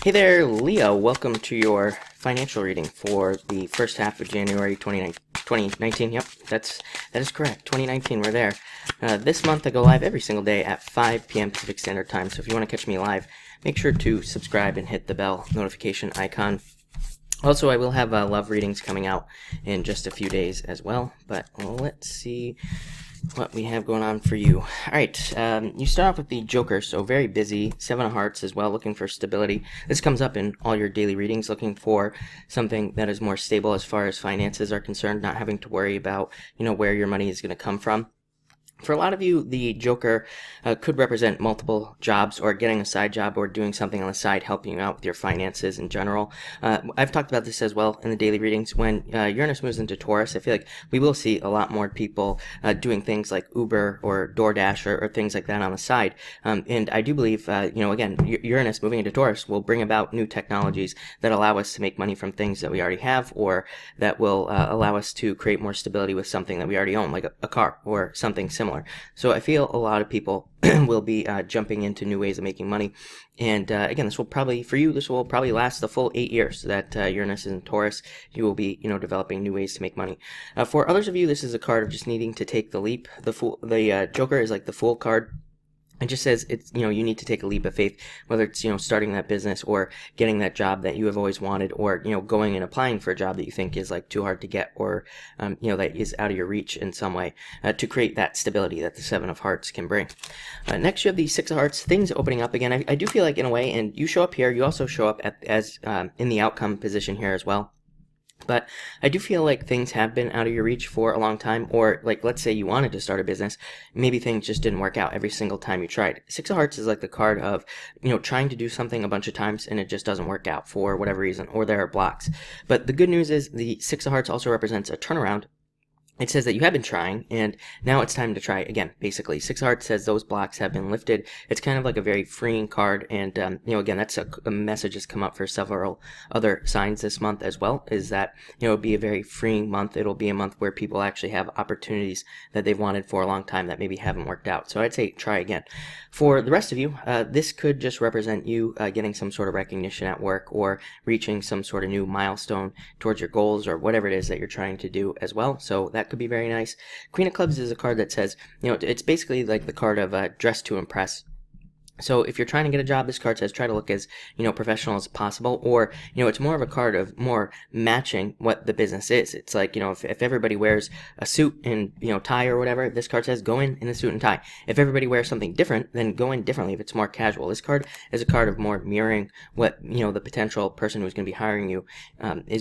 Hey there, Leo. Welcome to your financial reading for the first half of January 2019. Yep, that is correct. 2019, we're there. This month I go live every single day at 5 p.m. Pacific Standard Time, so if you want to catch me live, make sure to subscribe and hit the bell notification icon. Also, I will have love readings coming out in just a few days as well, but let's see what we have going on for you. Alright, you start off with the Joker, so very busy. Seven of Hearts as well, looking for stability. This comes up in all your daily readings, looking for something that is more stable as far as finances are concerned, not having to worry about, where your money is going to come from. For a lot of you, the Joker could represent multiple jobs or getting a side job or doing something on the side, helping you out with your finances in general. I've talked about this as well in the daily readings. When Uranus moves into Taurus, I feel like we will see a lot more people doing things like Uber or DoorDash or things like that on the side. And I do believe, again, Uranus moving into Taurus will bring about new technologies that allow us to make money from things that we already have, or that will allow us to create more stability with something that we already own, like a car or something similar. So I feel a lot of people will be jumping into new ways of making money. And again, this will probably last the full 8 years that Uranus is in Taurus. You will be, developing new ways to make money. For others of you, this is a card of just needing to take the leap. The Joker is like the Fool card. It just says it's, you need to take a leap of faith, whether it's, starting that business or getting that job that you have always wanted, or, going and applying for a job that you think is like too hard to get, or, that is out of your reach in some way, to create that stability that the Seven of Hearts can bring. Next, you have the Six of Hearts, things opening up again. I do feel like in a way, and you show up here, you also show up as in the outcome position here as well. But I do feel like things have been out of your reach for a long time, or like, let's say you wanted to start a business, maybe things just didn't work out every single time you tried. Six of Hearts is like the card of, trying to do something a bunch of times and it just doesn't work out for whatever reason, or there are blocks. But the good news is the Six of Hearts also represents a turnaround. It says that you have been trying, and now it's time to try again, basically. Six of Hearts says those blocks have been lifted. It's kind of like a very freeing card, and, again, that's a message that's come up for several other signs this month as well, is that, it'll be a very freeing month. It'll be a month where people actually have opportunities that they've wanted for a long time that maybe haven't worked out. So I'd say try again. For the rest of you, this could just represent you getting some sort of recognition at work, or reaching some sort of new milestone towards your goals, or whatever it is that you're trying to do as well. So that could be very nice. Queen of Clubs is a card that says, it's basically like the card of dress to impress. So if you're trying to get a job, this card says try to look as, professional as possible, or, it's more of a card of more matching what the business is. It's like, if everybody wears a suit and, tie or whatever, this card says go in a suit and tie. If everybody wears something different, then go in differently if it's more casual. This card is a card of more mirroring what, the potential person who's going to be hiring you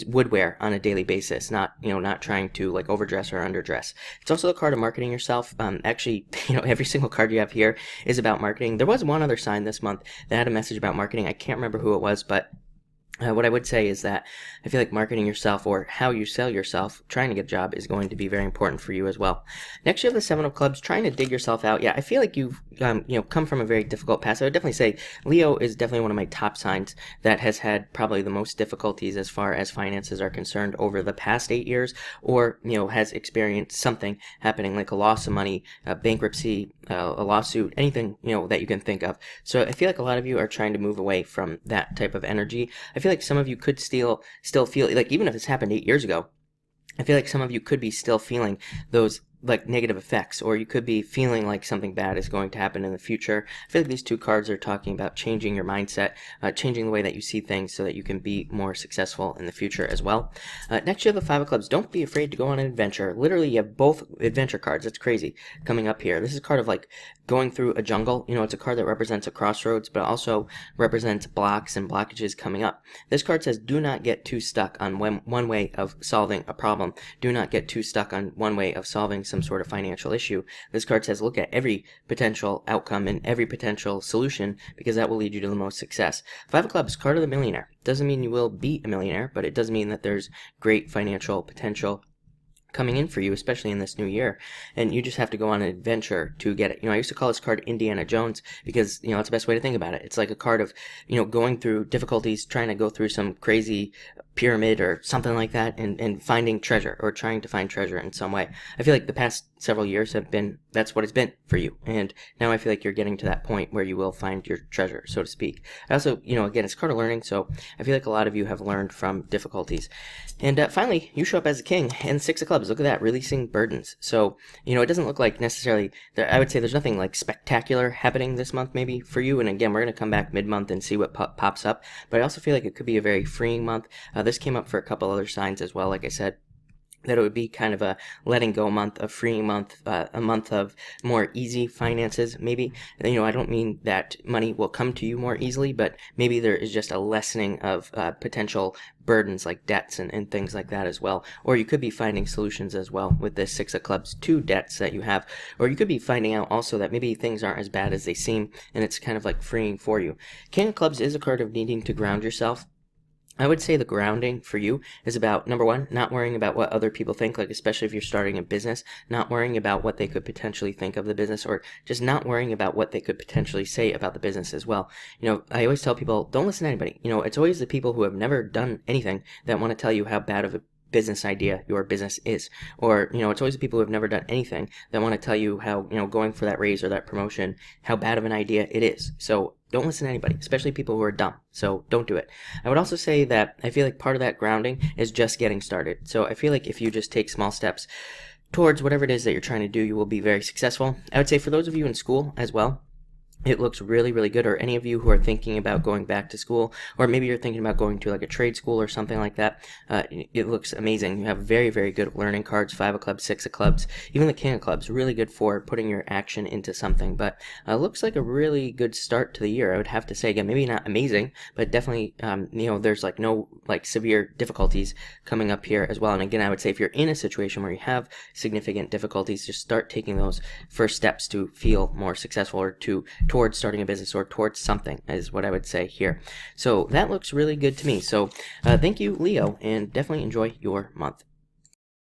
would wear on a daily basis, not trying to like overdress or underdress. It's also a card of marketing yourself. Actually, every single card you have here is about marketing. There was one other sign this month that had a message about marketing. I can't remember who it was, but what I would say is that I feel like marketing yourself, or how you sell yourself, trying to get a job, is going to be very important for you as well. Next, you have the Seven of Clubs, trying to dig yourself out. Yeah, I feel like you've come from a very difficult past. I would definitely say Leo is definitely one of my top signs that has had probably the most difficulties as far as finances are concerned over the past 8 years, or has experienced something happening like a loss of money, a bankruptcy, a lawsuit, anything that you can think of. So I feel like a lot of you are trying to move away from that type of energy. I feel like some of you could still feel like, even if this happened 8 years ago, I feel like some of you could be still feeling those like negative effects, or you could be feeling like something bad is going to happen in the future. I feel like these two cards are talking about changing your mindset, changing the way that you see things so that you can be more successful in the future as well. Next, you have the Five of Clubs. Don't be afraid to go on an adventure. Literally, you have both adventure cards. That's crazy coming up here. This is a card of like going through a jungle. It's a card that represents a crossroads, but also represents blocks and blockages coming up. This card says do not get too stuck on one way of solving a problem. Do not get too stuck on one way of solving some sort of financial issue. This card says look at every potential outcome and every potential solution, because that will lead you to the most success. Five of Clubs, card of the millionaire. Doesn't mean you will be a millionaire, but it does mean that there's great financial potential coming in for you, especially in this new year, and you just have to go on an adventure to get it. I used to call this card Indiana Jones, because it's the best way to think about it. It's like a card of going through difficulties, trying to go through some crazy pyramid or something like that, and finding treasure, or trying to find treasure in some way. I feel like the past several years have been, that's what it's been for you. And now I feel like you're getting to that point where you will find your treasure, so to speak. I also, again, it's Carter learning, so I feel like a lot of you have learned from difficulties. And finally, you show up as a king and 6 of clubs. Look at that, releasing burdens. So, it doesn't look like necessarily, I would say there's nothing like spectacular happening this month maybe for you. And again, we're going to come back mid-month and see what pops up. But I also feel like it could be a very freeing month. This came up for a couple other signs as well, like I said, that it would be kind of a letting go month, a freeing month, a month of more easy finances, maybe. I don't mean that money will come to you more easily, but maybe there is just a lessening of potential burdens like debts and things like that as well. Or you could be finding solutions as well with this 6 of clubs to debts that you have. Or you could be finding out also that maybe things aren't as bad as they seem, and it's kind of like freeing for you. King of clubs is a card of needing to ground yourself. I would say the grounding for you is about, number one, not worrying about what other people think, like especially if you're starting a business, not worrying about what they could potentially think of the business, or just not worrying about what they could potentially say about the business as well. I always tell people, don't listen to anybody. It's always the people who have never done anything that want to tell you how bad of a business idea your business is. Or, it's always the people who have never done anything that want to tell you how, going for that raise or that promotion, how bad of an idea it is. So don't listen to anybody, especially people who are dumb. So don't do it. I would also say that I feel like part of that grounding is just getting started. So I feel like if you just take small steps towards whatever it is that you're trying to do, you will be very successful. I would say for those of you in school as well, it looks really, really good. Or any of you who are thinking about going back to school, or maybe you're thinking about going to like a trade school or something like that, it looks amazing. You have very, very good learning cards, 5 of clubs, 6 of clubs, even the king of clubs, really good for putting your action into something. But looks like a really good start to the year, I would have to say. Again, maybe not amazing, but definitely, there's like no like severe difficulties coming up here as well. And again, I would say if you're in a situation where you have significant difficulties, just start taking those first steps to feel more successful, or towards starting a business, or towards something, is what I would say here. So that looks really good to me. So thank you, Leo, and definitely enjoy your month.